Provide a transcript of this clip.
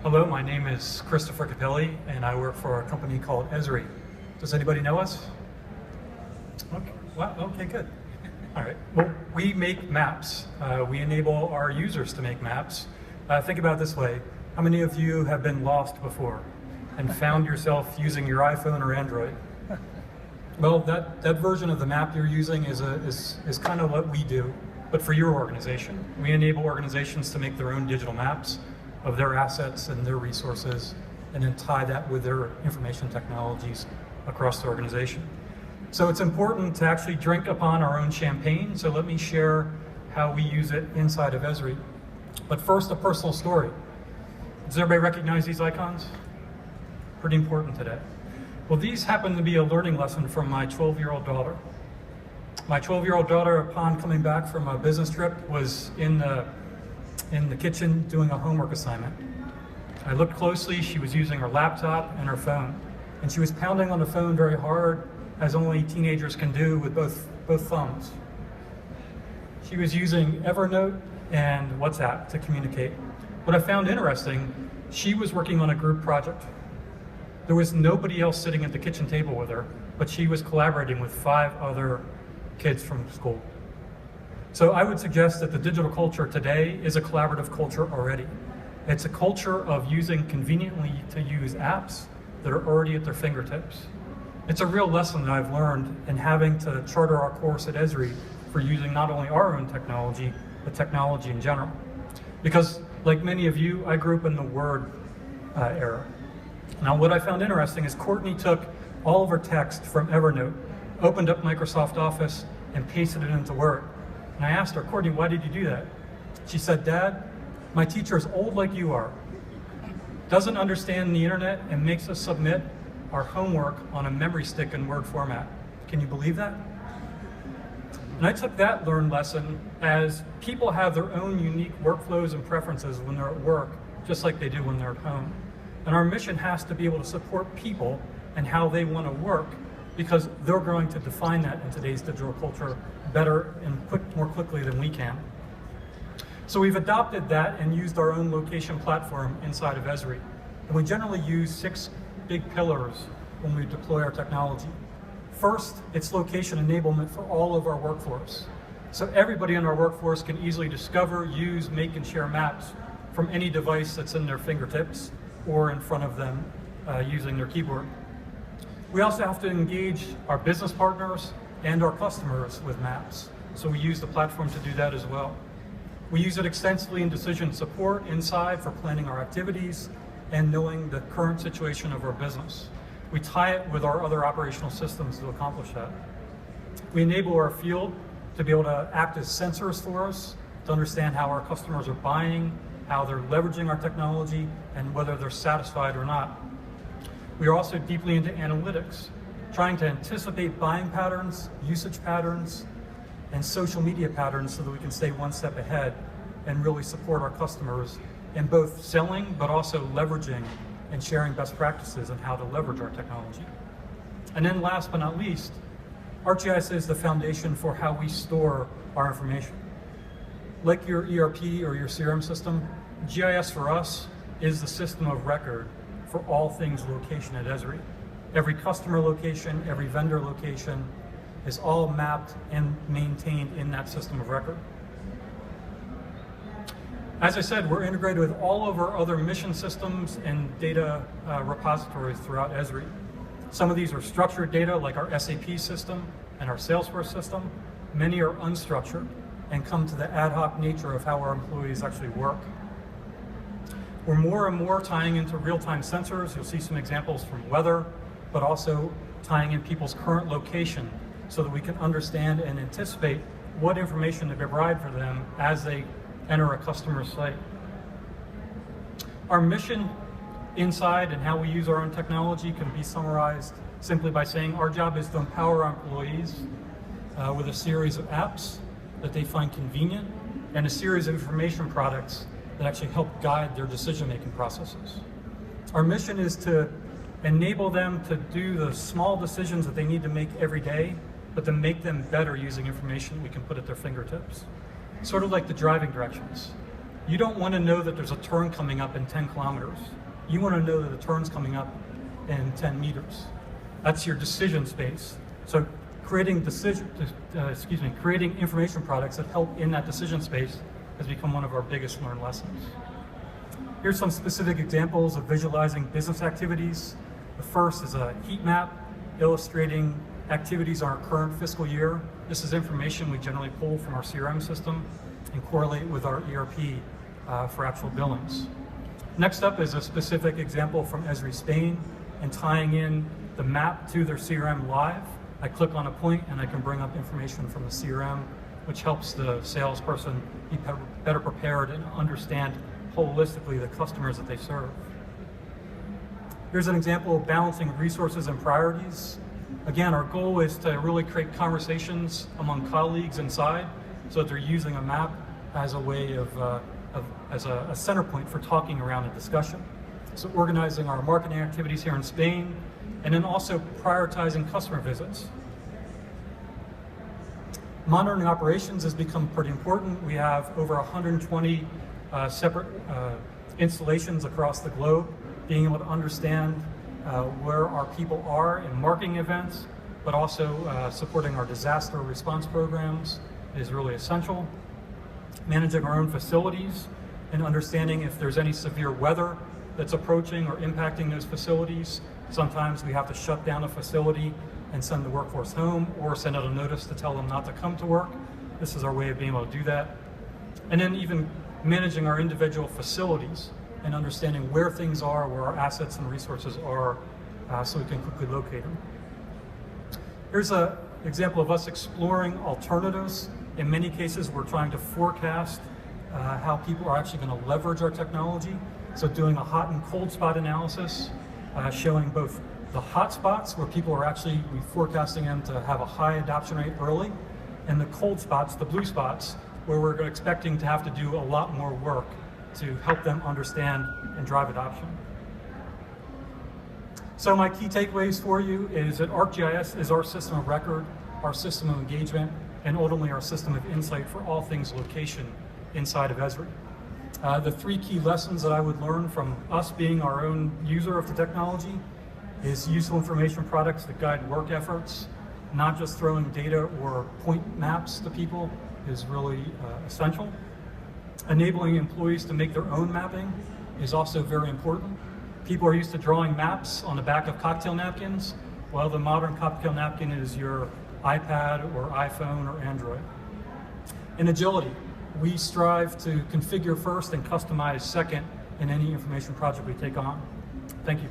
Hello, my name is Christopher Capelli, and I work for a company called Esri. Does anybody know us? Okay, well, okay, good. All right, well, we make maps. We enable our users to make maps. Think about it this way. How many of you have been lost before and found yourself using your iPhone or Android? Well, that version of the map you're using is kind of what we do, but for your organization. We enable organizations to make their own digital maps of their assets and their resources, and then tie that with their information technologies across the organization. So it's important to actually drink upon our own champagne, so let me share how we use it inside of Esri. But first, a personal story. Does everybody recognize these icons? Pretty important today. Well, these happen to be a learning lesson from my 12-year-old daughter. My 12-year-old daughter, upon coming back from a business trip, was in the kitchen doing a homework assignment. I looked closely, she was using her laptop and her phone, and she was pounding on the phone very hard, as only teenagers can do with both thumbs. She was using Evernote and WhatsApp to communicate. What I found interesting, she was working on a group project. There was nobody else sitting at the kitchen table with her, but she was collaborating with 5 other kids from school. So I would suggest that the digital culture today is a collaborative culture already. It's a culture of using conveniently to use apps that are already at their fingertips. It's a real lesson that I've learned in having to charter our course at Esri for using not only our own technology, but technology in general. Because like many of you, I grew up in the Word era. Now what I found interesting is Courtney took all of her text from Evernote, opened up Microsoft Office, and pasted it into Word. And I asked her, Courtney, why did you do that? She said, Dad, my teacher is old like you are, doesn't understand the internet, and makes us submit our homework on a memory stick in Word format. Can you believe that? And I took that learned lesson as people have their own unique workflows and preferences when they're at work, just like they do when they're at home. And our mission has to be able to support people and how they want to work, because they're going to define that in today's digital culture better and more quickly than we can. So we've adopted that and used our own location platform inside of Esri. And we generally use 6 big pillars when we deploy our technology. First, it's location enablement for all of our workforce. So everybody in our workforce can easily discover, use, make, and share maps from any device that's in their fingertips or in front of them using their keyboard. We also have to engage our business partners and our customers with maps. So we use the platform to do that as well. We use it extensively in decision support inside for planning our activities and knowing the current situation of our business. We tie it with our other operational systems to accomplish that. We enable our field to be able to act as sensors for us, to understand how our customers are buying, how they're leveraging our technology, and whether they're satisfied or not. We are also deeply into analytics, trying to anticipate buying patterns, usage patterns, and social media patterns so that we can stay one step ahead and really support our customers in both selling, but also leveraging and sharing best practices on how to leverage our technology. And then last but not least, ArcGIS is the foundation for how we store our information. Like your ERP or your CRM system, GIS for us is the system of record for all things location at Esri. Every customer location, every vendor location is all mapped and maintained in that system of record. As I said, we're integrated with all of our other mission systems and data repositories throughout Esri. Some of these are structured data like our SAP system and our Salesforce system. Many are unstructured and come to the ad hoc nature of how our employees actually work. We're more and more tying into real-time sensors. You'll see some examples from weather, but also tying in people's current location so that we can understand and anticipate what information to provide for them as they enter a customer's site. Our mission inside and how we use our own technology can be summarized simply by saying our job is to empower our employees with a series of apps that they find convenient and a series of information products that actually help guide their decision-making processes. Our mission is to enable them to do the small decisions that they need to make every day, but to make them better using information we can put at their fingertips. Sort of like the driving directions. You don't want to know that there's a turn coming up in 10 kilometers. You want to know that the turn's coming up in 10 meters. That's your decision space. So creating information products that help in that decision space has become one of our biggest learned lessons. Here's some specific examples of visualizing business activities. The first is a heat map illustrating activities on our current fiscal year. This is information we generally pull from our CRM system and correlate with our ERP for actual billings. Next up is a specific example from Esri Spain and tying in the map to their CRM live. I click on a point and I can bring up information from the CRM, which helps the salesperson be better prepared and understand holistically the customers that they serve. Here's an example of balancing resources and priorities. Again, our goal is to really create conversations among colleagues inside so that they're using a map as a way as a center point for talking around a discussion. So organizing our marketing activities here in Spain, and then also prioritizing customer visits. Monitoring operations has become pretty important. We have over 120 separate installations across the globe. Being able to understand where our people are in marketing events, but also supporting our disaster response programs is really essential. Managing our own facilities and understanding if there's any severe weather that's approaching or impacting those facilities. Sometimes we have to shut down a facility and send the workforce home or send out a notice to tell them not to come to work. This is our way of being able to do that. And then even managing our individual facilities and understanding where things are, where our assets and resources are, so we can quickly locate them. Here's an example of us exploring alternatives. In many cases, we're trying to forecast how people are actually going to leverage our technology. So doing a hot and cold spot analysis, showing both the hot spots where people are actually forecasting them to have a high adoption rate early, and the cold spots, the blue spots, where we're expecting to have to do a lot more work to help them understand and drive adoption. So my key takeaways for you is that ArcGIS is our system of record, our system of engagement, and ultimately our system of insight for all things location inside of Esri. The three key lessons that I would learn from us being our own user of the technology is useful information products that guide work efforts. Not just throwing data or point maps to people is really essential. Enabling employees to make their own mapping is also very important. People are used to drawing maps on the back of cocktail napkins. Well, the modern cocktail napkin is your iPad or iPhone or Android. In agility, we strive to configure first and customize second in any information project we take on. Thank you.